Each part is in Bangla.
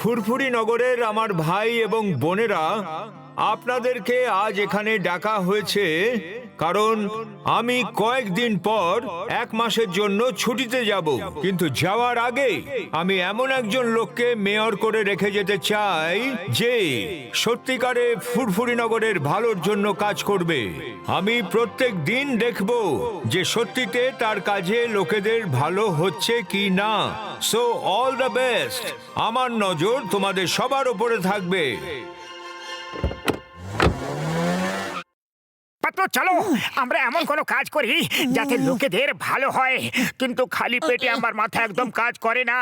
ফুরফুরি নগরের আমার ভাই এবং বোনেরা, আপনাদেরকে আজ এখানে ডাকা হয়েছে কারণ আমি কয়েকদিন পর 1 মাসের জন্য ছুটিতে যাব। কিন্তু যাওয়ার আগে আমি এমন একজন লোককে মেয়র করে রেখে যেতে চাই যে সত্যিকারে ফুরফুরি নগরের ভালোর জন্য কাজ করবে। আমি প্রত্যেক দিন দেখব যে সত্যিতে তার কাজে লোকেদের ভালো হচ্ছে কি না। So all the best. আমার নজর তোমাদের সবার উপরে থাকবে। চলো আমরা এমন কোনো কাজ করি যাতে লোকেদের ভালো হয়, কিন্তু খালি পেটে আমার মাথা একদম কাজ করে না।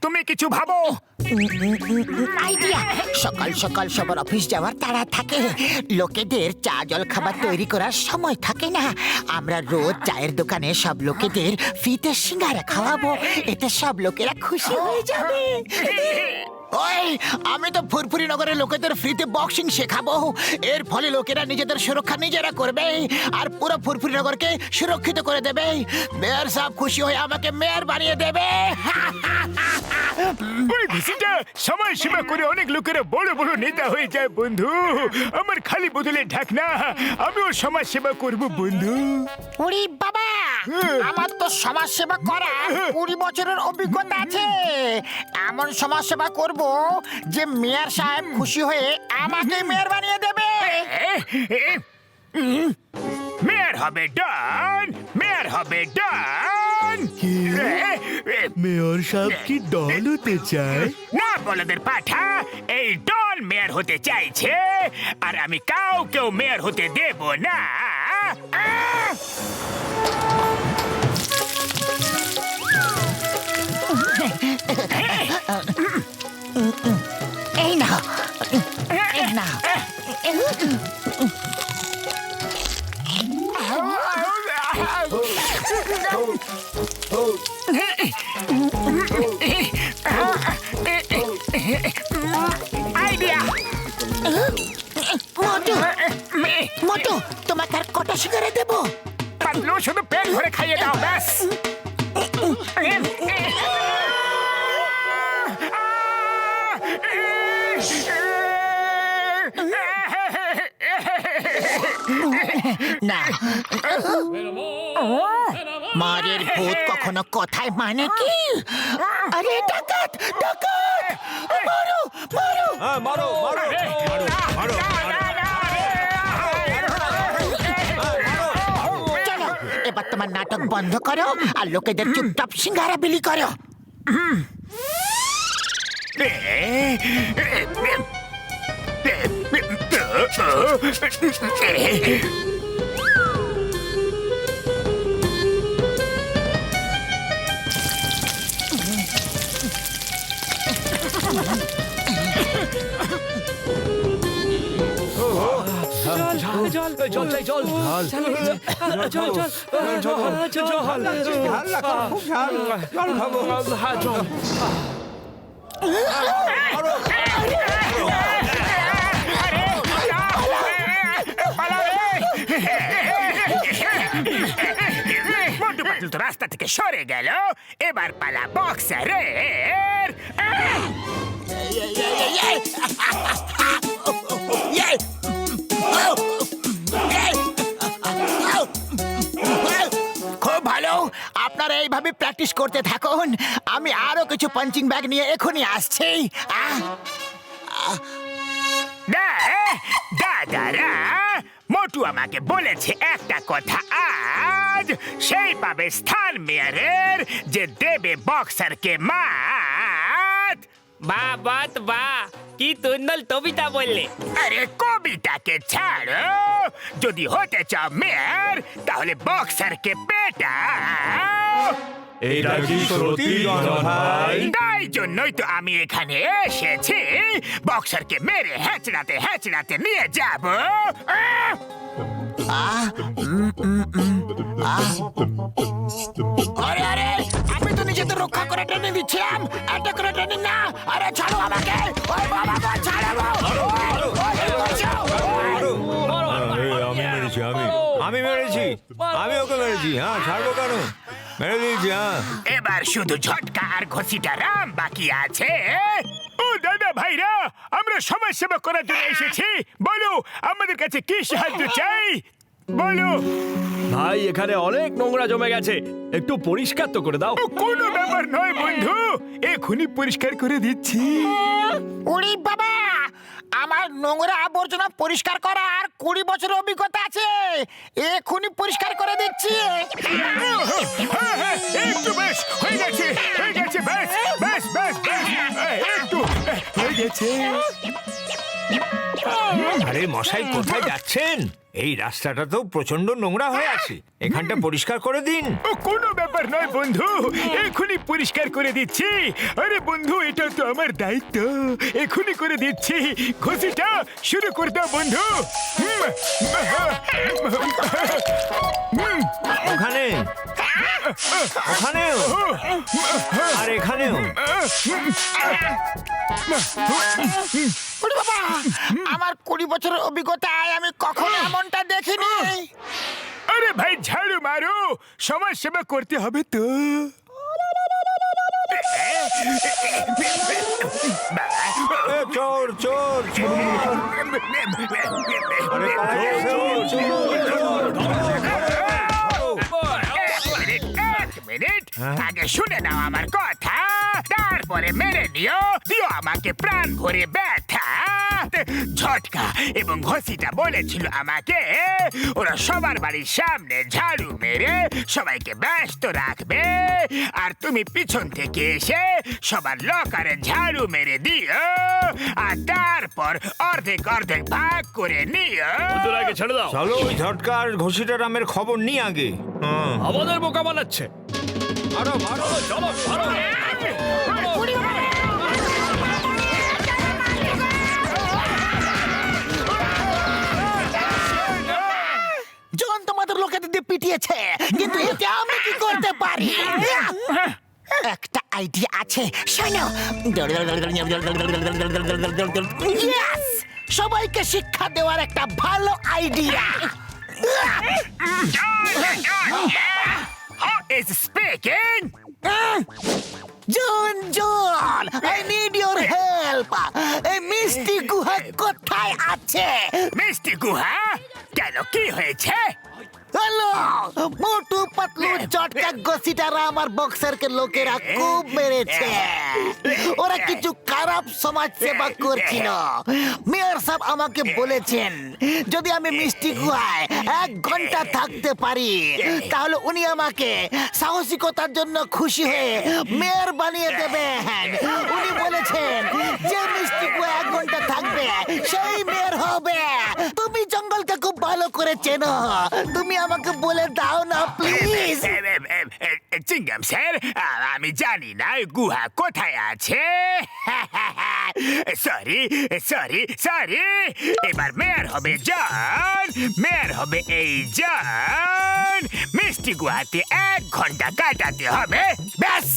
তুমি কিছু ভাবো। আইডিয়া! সকাল সকাল সবার অফিস যাওয়ার তাড়া থাকে, লোকেদের চা জল খাবার তৈরি করার সময় থাকে না। আমরা রোজ চায়ের দোকানে সব লোকেদের ফ্রিতে সিঙ্গারা খাওয়াবো, এতে সব লোকেরা খুশি হয়ে যাবে। ওই, আমি তো ফুরফুরি নগরের লোকেদের ফ্রিতে বক্সিং শেখাবো। এর ফলে লোকেরা নিজেদের সুরক্ষা নিজেরা করবে আর পুরো ফুরফুরি নগরকে সুরক্ষিত করে দেবে। মেয়র সাহেব খুশি হয়ে আমাকে মেয়র বানিয়ে দেবে। ওই ঘুষিটা সময় সীমা করে অনেক লোকেরা বড় বড় নেতা হয়ে যায় বন্ধু। আমার খালি বদলে ঢাকনা, আমিও সমাজ সেবা করব বন্ধু। ওরে বাবা, আমার তো সমাজ সেবা করা 20 বছরের অভিজ্ঞতা আছে। এমন সমাজ সেবা করব যে মেয়র সাহেব খুশি হয়ে আমাকে মেয়র বানিয়ে দেবে। মেয়র হবে ডন, মেয়র হবে ডন। মেয়র সাহেব কি দল হতে চায়? না বলদের পাঠা, এই ডন মেয়র হতে চাইছে আর আমি কাউকেও মেয়র হতে দেব না। এই না, এই না। আইডিয়া! মোটু, মোটু, তোমাকে আর কটা সিগারেট দেবো? পাতলু, শুধু পেট ভরে খাইয়ে দাও ব্যাস। না, মারের ভূত কখনো কথায় মানে কি? আরে ডাকাত, ডাকাত! মারো, মারো! হ্যাঁ, মারো মারো মারো মারো। চলো, এবার তোমার নাটক বন্ধ করো আর লোকেদের চুপচাপ সিঙ্গারা বিলি করো। মোটু পাতলু তো রাস্তা থেকে সরে গেল, এবার পালা বক্সারের। খুব ভালো, আপনারা এইভাবে প্র্যাকটিস করতে থাকুন। আমি আরো কিছু পাঞ্চিং ব্যাগ নিয়ে এখনই আসছি। দাদারা, মোটু আমাকে বলেছে একটা কথা আজ সেই পাবে স্থান মেয়রের যে দেবে বক্সারকে মাত। বাহ বাত বাহ, কি সুন্দর কবিতা বললে। আরে কবিতাকে ছাড়ো, যদি হতে চাও মেয়র তাহলে বক্সারকে পেটাও। এটা কি সত্যি ভাই? তাই জন্যই তো আমি এখানে এসেছি, বক্সারকে মেরে হেঁচড়াতে হেঁচড়াতে নিয়ে যাব। আরে আরে, আমি তো নিজেদের রক্ষা করে ট্রেনিং দিচ্ছিলাম, এটা করে ট্রেনিং না। আরে ছাড়ো আমাকে! ওই বাবা গো, ছাড়ো! আমি মেরেছি, আমি মেরেছি, আমি ওকে মেরেছি। হ্যাঁ, ছাড়বো কেন? মেরে দিয়েছি। হ্যাঁ, এবার শুধু ঝটকা আর ঘষিটা রাম বাকি আছে। ও দাদা ভাইরা, আমরা সমাজ সেবা করার জন্য এসেছি। বলো আমাদের কাছে কি সাহায্য চাই, বলো। ভাই এখানে অনেক নোংরা জমে গেছে, একটু পরিষ্কার তো করে দাও। ও, কোনো ব্যাপার নয় বন্ধু, এখনই পরিষ্কার করে দিচ্ছি। উড়ি বাবা, আমার নোংরা আবর্জনা পরিষ্কার করার 20 বছরের অভিজ্ঞতা আছে। এখনই পরিষ্কার করে দিচ্ছি। হ্যাঁ, হ্যাঁ, একটু বেশ হয়ে গেছে, হয়ে গেছে, বেশ বেশ বেশ বেশ, একটু হয়ে গেছে। আরে মশাই, কোথায় যাচ্ছেন? এই রাস্তাটা তো প্রচন্ড নোংরা হয়ে আছে, এখানটা পরিষ্কার করে দিন। ও, কোনো ব্যাপার নয় বন্ধু, এখনই পরিষ্কার করে দিচ্ছি। আরে বন্ধু, এটা তো আমার দায়িত্ব, এখনই করে দিচ্ছি। ঘষিটা শুরু করে দাও বন্ধু। ওখানে, ওখানেও, আর এখানেও। উড়ি বাবা, আমার 20 বছরের অভিজ্ঞতায় আমি কখনো এমনটা দেখিনি। আরে ভাই, ঝাড়ু মারো, সমাজ সেবা করতে হবে তো। এ, চোর চোর চোর! আরে পালাও, চোর, চোর, এক মিনিট, আগে শুনে নাও আমার কথা, তারপরে মেরে দিও আমাকে প্রাণ ভরে ব্যথা। ঝটকা এবং ঘষিটা বলেছিল আমাকে ওরা সবার বাড়ির সামনে ঝাড়ু মেরে সবাইকে ব্যস্ত রাখবে, আর তুমি পিছন থেকে এসে সবার লকারে ঝাড়ু মেরে দিও, আর তারপর অর্ধেক অর্ধেক ভাগ করে নিও। ওদের আগে ছেড়ে দাও, চলো ওই ঝটকার ঘষিটা নামের খবর নিই আগে। হ্যাঁ। আমাদের বোকা বানাচ্ছে। মারো মারো, চলো মারো। জন তোমাদের লোকেদের দিয়ে পিটিয়েছে, কিন্তু এতে আমি কি করতে পারি? একটা আইডিয়া আছে, শোনো। Yes! সবাইকে শিক্ষা দেওয়ার একটা ভালো idea. Is speaking. John John, I need your help. এই মিষ্টি গুহা কোথায় আছে? মিষ্টি গুহা? কেন, কি হয়েছে? হ্যালো, মোটু পাতলু চটকা গসিটারা আমার বক্সারকে লোকেরা খুব মেরেছে। ওরা কিছু খারাপ সমাজ সেবা করছিল। মেয়র সাহেব আমাকে বলেছেন যদি আমি মিষ্টি গুহায় 1 ঘন্টা থাকতে পারি তাহলে উনি আমাকে সাহসিকতার জন্য খুশি হয়ে মেয়র বানিয়ে দেবেন। উনি বলেছেন যে মিষ্টি গুহায় 1 ঘন্টা থাকবে সেই মেয়র হবে। তুমি জঙ্গলকে খুব ভালো করে চেনো, তুমি আমাকে বলে দাও না প্লিজ। চিংগাম স্যার, আমি জানি না গুহা কোথায় আছে। সরি সরি সরি, এবার মেয়র হবে জন, মেয়র হবে এই জন। মিষ্টি গুহাতে 1 ঘন্টা কাটাতে হবে, ব্যাস।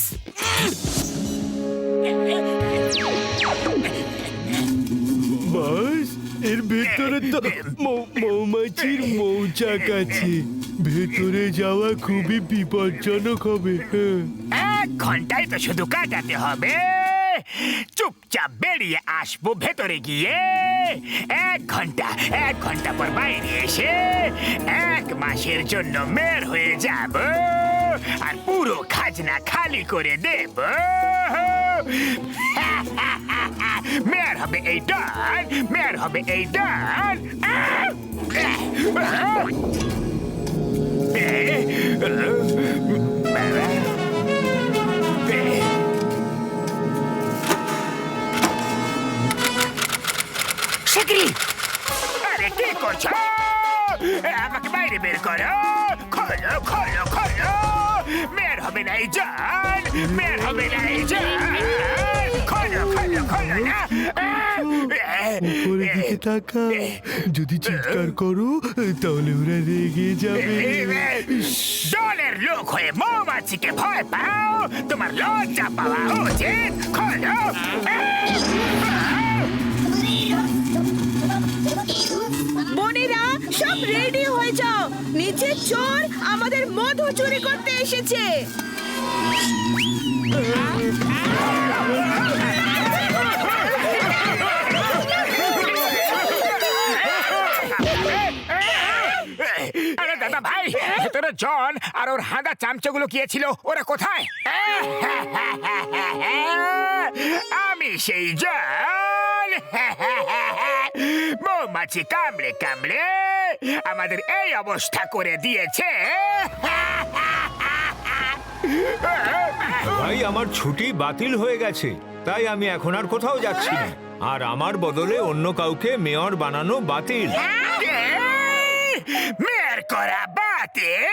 বাস, এর ভেতরে তো মৌমাছির মৌচাক আছে, ভেতরে যাওয়া খুবই বিপজ্জনক হবে। 1 ঘন্টায় তো শুধু কাটাতে হবে, চুপচাপ বেরিয়ে আসবো ভেতরে গিয়ে। 1 ঘন্টা পর বাইরে এসে 1 মাসের জন্য মেয়র হয়ে যাব, আর পুরো খাজনা খালি করে দেব। মেয়র হবে এই ডন, মেয়র হবে এই ডন। শিগগিরই আরে কি করছো? আমাকে বাইরে বের করো, খোলো খোলো খোলো। মেয়র হবে না এই জন, মেয়র হবে না এই জন। খোলো খোলো খোলো না। উপরের দিকে তাকা, যদি চিৎকার করো তাহলে ওরা রেগে যাবে। দলের লোক হয়ে মৌমাছিকে ভয় পাও, তোমার লজ্জা পাওয়া উচিত। খোলো। বোনেরা, সব রেডি হয়ে যাও, নিচে চোর আমাদের মধু চুরি করতে এসেছে। জন আর ওর হাঁদা চামচাগুলো গিয়েছিল, ওরা কোথায়? আমি সেই জন। মৌমাছি কামড়ে কামড়ে আমাদের এই অবস্থা করে দিয়েছে। ভাই আমার ছুটি বাতিল হয়ে গেছে, তাই আমি এখন আর কোথাও যাচ্ছি না। আর আমার বদলে অন্য কাউকে মেয়র বানানো বাতিল। মেয়ের করা বাতিল।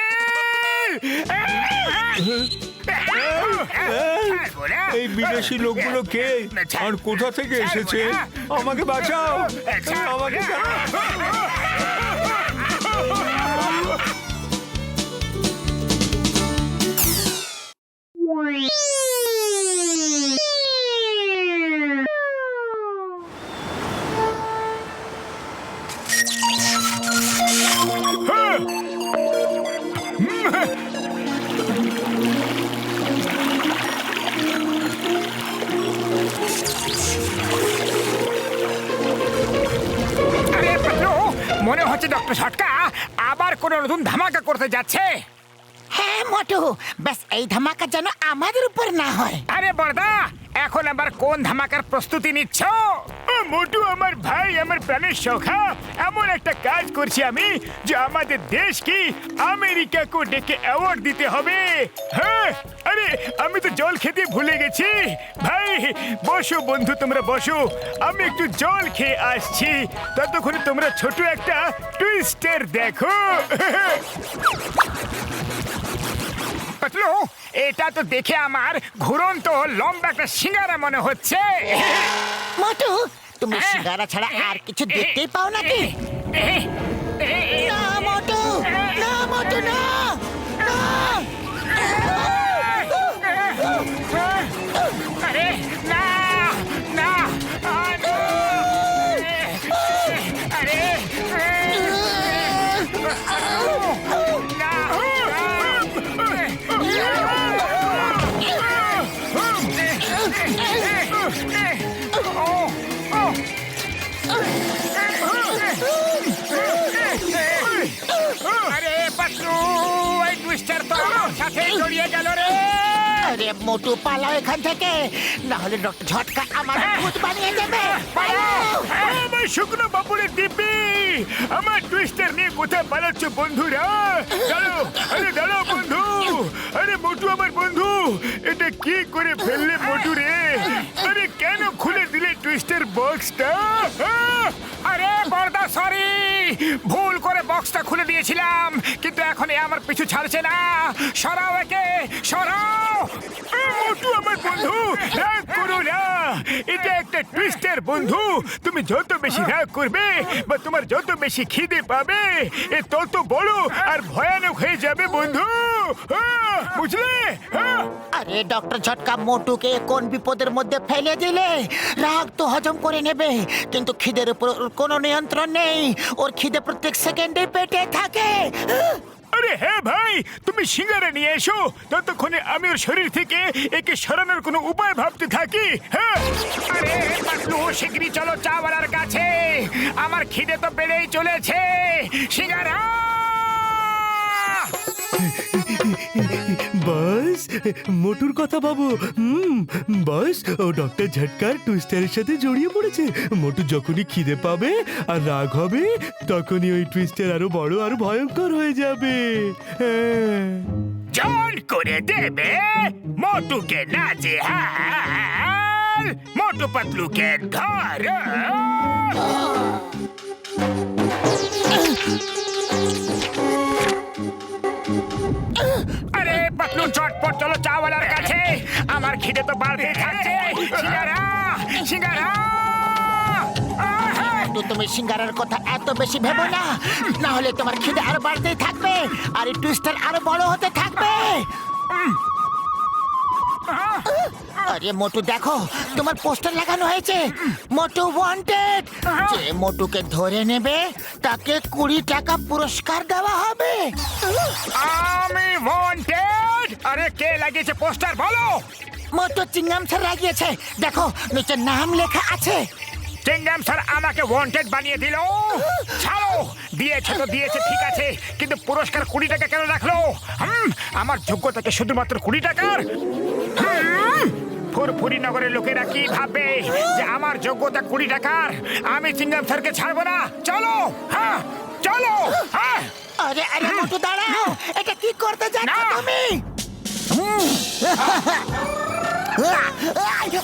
এই বিদেশি লোকগুলো কে আর কোথা থেকে এসেছে? আমাকে বাঁচাও, আমাকে আরে পাতলু, মনে হচ্ছে ডক্টর ঝটকা আবার কোন নতুন ধামাকা করতে যাচ্ছে। হ্যাঁ মোটু, ব্যাস এই ধামাকা যেন আমাদের উপর না হয়। আরে বড়দা, এখন আবার কোন ধামাকার প্রস্তুতি নিচ্ছ? মোটু আমার ভাই, আমার প্রাণের সখা, এমন একটা কাজ করছি আমি যে আমাদের দেশকে আমেরিকাকে ডেকে অ্যাওয়ার্ড দিতে হবে। হ্যাঁ, আরে আমি তো জল খেতে ভুলে গেছি। ভাই বসো বন্ধু, তোমরা বসো, আমি একটু জল খেয়ে আসছি। ততক্ষণে তোমরা ছোট একটা টুইস্টার দেখো। পাতলু, এটা তো দেখে আমার ঘুরন্ত লম্বা একটা সিঙ্গারা মনে হচ্ছে। মোটু, তুমি সিঙ্গারা ছাড়া আর কিছু দেখতেই পাও নাকি? না মোটু, না মোটু, না, না। আরে না, না, আরে আরে পাতলু, এই টুইস্টার তো আমার সাথে জড়িয়ে গেল রে। আরে মোটু, পালাও এখান থেকে, না হলে ডক্টর ঝটকা আমাদের ভূত বানিয়ে দেবে। পালাও। আমার শুকনো বাবুরের দিব্যি, আমার টুইস্টার নিয়ে কোথায় পালাচ্ছ বন্ধুরা? দাঁড়াও, আরে দাঁড়াও বন্ধু। আরে মোটু আমার বন্ধু, এটা কি করে ফেললে মোটু রে? আরে কেন খুলে দিলে টুইস্টার বক্সটা? আরে বড়দা সরি, ভুল করে বক্সটা খুলে দিয়েছিলাম, কিন্তু এখন এ আমার পিছু ছাড়ছে না। সরাও একে, সরাও। মোটু আমার বন্ধু, রাগ করো না, এটা একটা টুইস্টার বন্ধু। তুমি যত বেশি রাগ করবে বা তোমার যত বেশি খিদে পাবে, এ তত বড় আর ভয়ানক হয়ে যাবে বন্ধু। বুঝলে? আরে ডক্টর ঝটকা, মোটুকে কোন বিপদের মধ্যে ফেলে দিলে? রাগ তো হজম করে নেবে, কিন্তু খিদের উপর ওর কোনো নিয়ন্ত্রণ নেই। ওর খিদে প্রত্যেক সেকেন্ডে পেটে থাকে। আরে হ্যাঁ ভাই, তুমি সিঙ্গারা নিয়ে এসো, ততক্ষণে আমি ওর শরীর থেকে একে সরানোর কোনো উপায় ভাবতে থাকি। হ্যাঁ, আরে পাতলু, শিগগিরই চলো চাওয়ালার কাছে, আমার খিদে তো বেড়েই চলেছে। সিঙ্গারা! বাস, মোটুর কথা ভাবো। বাস, ও ডক্টর ঝটকার টুইস্টারের সাথে জড়িয়ে পড়েছে। মোটু যখনই খিদে পাবে আর রাগ হবে, তখনই ওই টুইস্টার আরো বড় আর ভয়ঙ্কর হয়ে যাবে। হ্যাঁ। জল করে দেবে মোটুকে নাজেহাল। মোটু পাতলুকে ধর। আরে পাতলু, চটপট চলো চাওয়ালার কাছে, আমার খিদে তো বাড়তে থাকছে। সিঙ্গারা, সিঙ্গারা! তো তুমি সিঙ্গারার কথা এত বেশি ভেবো না, না হলে তোমার খিদে আরো বাড়তেই থাকবে আর এই টুইস্টার আরো বড় হতে থাকবে। আরে মোটু, দেখো তোমার পোস্টার লাগানো হয়েছে, মোটু ওয়ান্টেড। যে মোটুকে ধরে নেবে তাকে 20 টাকা পুরস্কার দেওয়া হবে। আমি ওয়ান্টেড? আরে কে লাগিয়েছে পোস্টার বলো? মোটু চিংগাম স্যার লাগিয়েছে, দেখো নিচে নাম লেখা আছে। চিংগাম স্যার আমাকে ওয়ান্টেড বানিয়ে দিল। ছাড়ো, দিয়েছে তো দিয়েছে ঠিক আছে, কিন্তু পুরস্কার 20 টাকা কেন রাখলো? আমার যোগ্যতাকে শুধুমাত্র 20 টাকার? ফুরফুরি নগরের লোকেরা কি ভাববে যে আমার যোগ্যতা 20 টাকার? আমি চিংগাম স্যারকে ছাড়বো না। চলো, হ্যাঁ চলো। হ্যাঁ আরে আরে মোটু দাঁড়াও, এটা কি করতে যাচ্ছ না। তুমি?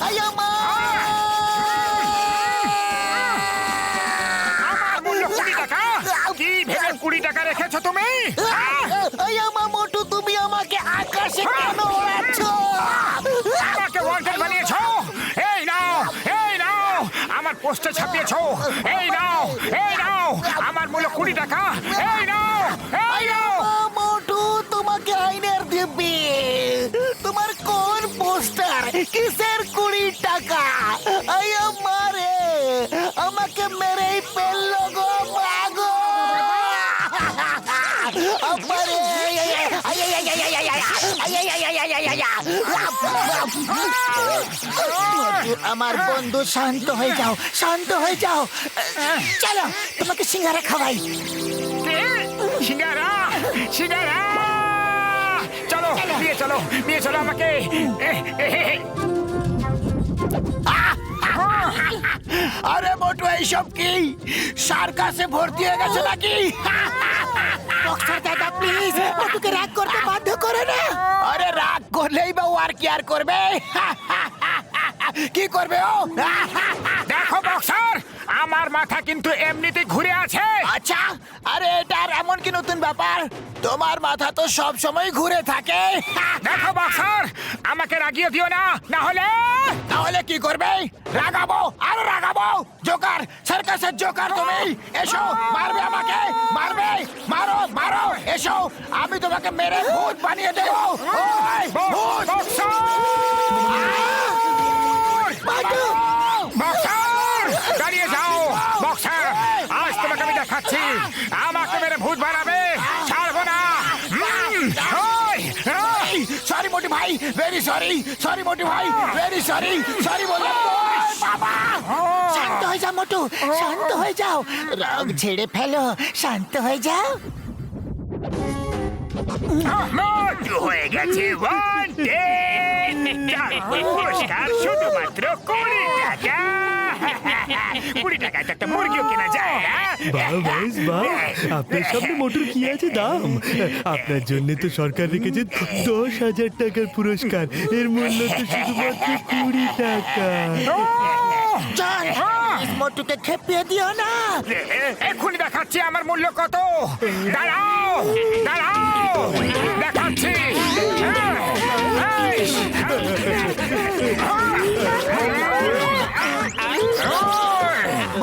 আয় মা! আমার মূল্য 20 টাকা। কি ভেবে 20 টাকা রেখেছো তুমি? আয় মা মোটু, তুমি আমাকে আকাশে কেন ওড়াচ্ছ? আমাকে ওয়ান্টেড বানিয়েছো। এই নাও, এই নাও, আমার পোস্টে ছাপিয়েছো। এই নাও, এই নাও, আমার মূল্য 20 টাকা। এই নাও, এই নাও। মোটু, তোমাকে আইনের দিব্যি। তোমার কোন পোস্টার, কিসের 20 টাকা? আয় মারে, আমাকে মেরেই ফেললো গো মাগো। আমারে আমার বন্ধু, শান্ত হয়ে যাও, শান্ত হয়ে যাও। চলো, তোমাকে সিঙ্গারা খাওয়াই। কে? সিঙ্গারা, সিঙ্গারা। চলো, নিয়ে চলো, নিয়ে চলো আমাকে। আরে মোটু, এইসব কি সার্কাসে ভর্তি হয়ে গেছে নাকি? বক্সার দাদা, প্লিজ মোটুকে রাগ করতে বাধ্য করে না। আরে রাগ করলেই বা ও আর কি আর করবে? কি করবে ও? দেখো বক্সার, আমার মাথা কিন্তু এমনিতে ঘুরে আছে। আচ্ছা, আরে এটা আর এমন কি নতুন ব্যাপার? তোমার মাথা তো সব সময় ঘুরে থাকে। দেখো বক্সার, আমাকে রাগিয়ে দিও না, না হলে তাহলে কি করবে? রাগাবো, আরো রাগাবো। জোকার, সার্কাসের জোকার তুমি। এসো, মারবে আমাকে, মারবে, মারো মারো, এসো, আমি তোমাকে মেরে ভূত বানিয়ে দেবো। ওই, ভূত! বাটু! বক্সার, দাঁড়িয়ে যাও। বক্সার, আজ তোমাকে আমি দেখাচ্ছি, আমাকে মেরে ভূত বানাবে, ছাড়বো না। সরি মোটি ভাই, ভেরি সরি। সরি মোটি ভাই, ভেরি সরি। সরি বললাম তো। বাবা, শান্ত হয়ে যাও মোটু, শান্ত হয়ে যাও। রাগ ছেড়ে ফেলো, শান্ত হয়ে যাও। মোটু হয়ে গেছে ওয়ান্টেড। পুরস্কার শুধুমাত্র 20 টাকা। 20 টাকায় তো একটা মুরগিও কেনা যায় না। বাহ বয়স বাহ, আপনার সামনে মোটর কি আছে দাম? আপনার জন্য তো সরকার রেখেছে 10,000 টাকার পুরস্কার। এর মূল্য তো শুধুমাত্র 20 টাকা। চল, মোটুকে খেপিয়ে দিও না। এক্ষুনি দেখাচ্ছি আমার মূল্য কত। দাঁড়াও, দাঁড়াও, দেখাচ্ছি।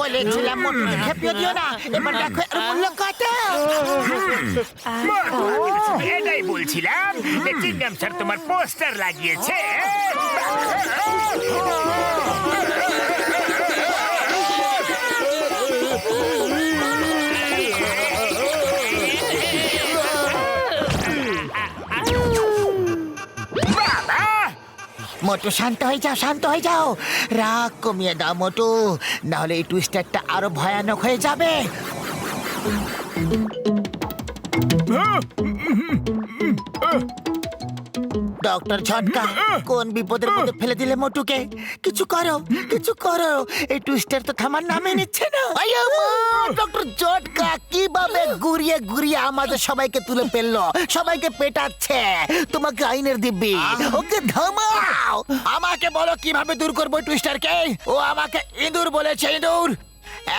বলেছিলাম মোটুকে খেপিয়ে দিও না। এবার দেখো এর মূল্য কত। এটাই বলছিলাম যে চিংগাম স্যার তোমার পোস্টার লাগিয়েছে। বাবা, মোটু শান্ত হয়ে যাও, শান্ত হয়ে যাও। রাগ কমিয়ে দাও মোটু, নাহলে এই টুইস্টারটা আরো ভয়ানক হয়ে যাবে। ডক্টর ঝটকা, কোন বিপদের মধ্যে ফেলে দিলে মোটুকে? কিছু করো, কিছু করো। এই টুইস্টার তো থামার নামে নিচ্ছে না। ডক্টর ঝটকা কিভাবে ঘুরিয়ে ঘুরিয়ে আমাদের সবাইকে তুলে ফেললো, সবাইকে পেটাচ্ছে। তোমাকে আইনের দিব্যি, ওকে থামাও। আমাকে বলো কিভাবে দূর করবো টুইস্টারকে? ও আমাকে ইঁদুর বলেছে, ইঁদুর।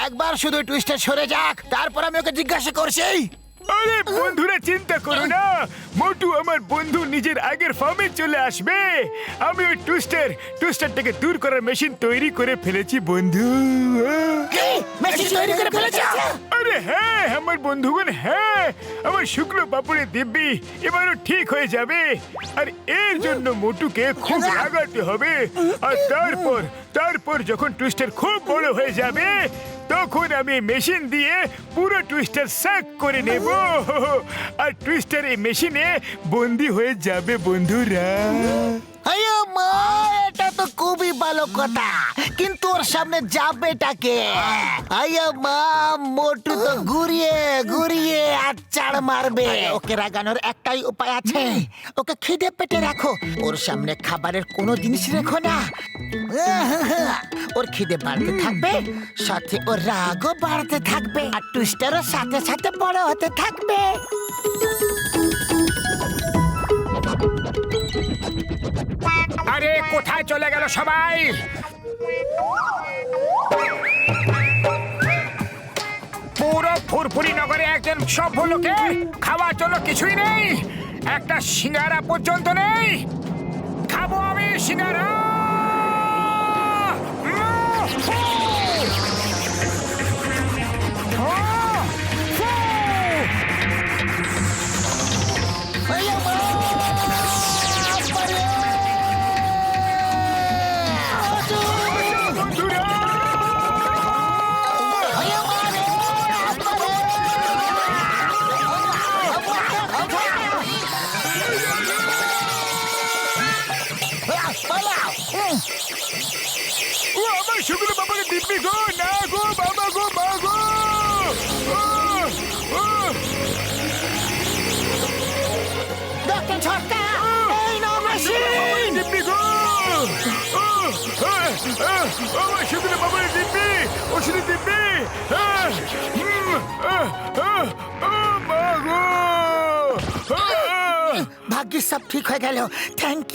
একবার শুধু টুইস্টার সরে যাক, তারপর আমি ওকে জিজ্ঞাসা করছি। আরে বন্ধুরা, চিন্তা করো না, মোটু আমার বন্ধু নিজের আগের ফর্মে চলে আসবে। আমি ওই টুইস্টারটাকে দূর করার মেশিন তৈরি করে ফেলেছি বন্ধু। কি? মেশিন তৈরি করে ফেলেছে? আরে হ্যাঁ আমার বন্ধুগণ, হ্যাঁ, আমার শুকনো পাপড়ে দিব্যি এবারও ঠিক হয়ে যাবে। আর এর জন্য মোটুকে খুব লাগাতে হবে। আর তারপর যখন টুইস্টার খুব বড় হয়ে যাবে, তখন আমি মেশিন দিয়ে পুরো টুইস্টার সাক করে নেব। আর টুইস্টার এই মেশিনে বন্দি হয়ে যাবে বন্ধুরা। আরে মা, এটা তো তো খুবই ভালো কথা, কিন্তু ওর সামনে যাবেটাকে? আইয়া মা, মোটু তো ঘুরিয়ে ঘুরিয়ে আচার মারবে। ওকে রাগানোর একটাই উপায় আছে, ওকে খিদে পেটে রাখো। ওর সামনে খাবারের কোনো জিনিস রেখো না। ওর খিদে বাড়তে থাকবে, সাথে ওর রাগও বাড়তে থাকবে, আর টুইস্টারও সাথে সাথে বড় হতে থাকবে। আরে কোথায় চলে গেল সবাই? পুরো ফুরফুরি নগরে একজন সভ্য লোকে খাওয়ার জন্য কিছুই নেই, একটা সিঙ্গারা পর্যন্ত নেই। খাবো আমি সিঙ্গারা। আমার শুকনো বাবাকে দিব্যি গো, না গো বাবা গো, মা গো। ডক্টর ঝটকা, এই নাও মেশিন। দিব্যি গো, আমার শুকনো বাবার দিব্যি, ওষুধের দিব্যি। মা গো। ভাগ্যে সব ঠিক হয়ে গেল। থ্যাংক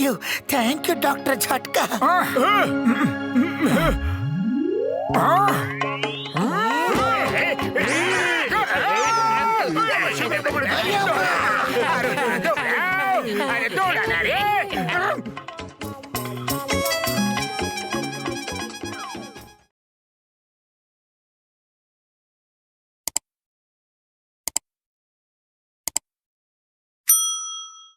ইউ ডক্টর ঝটকা।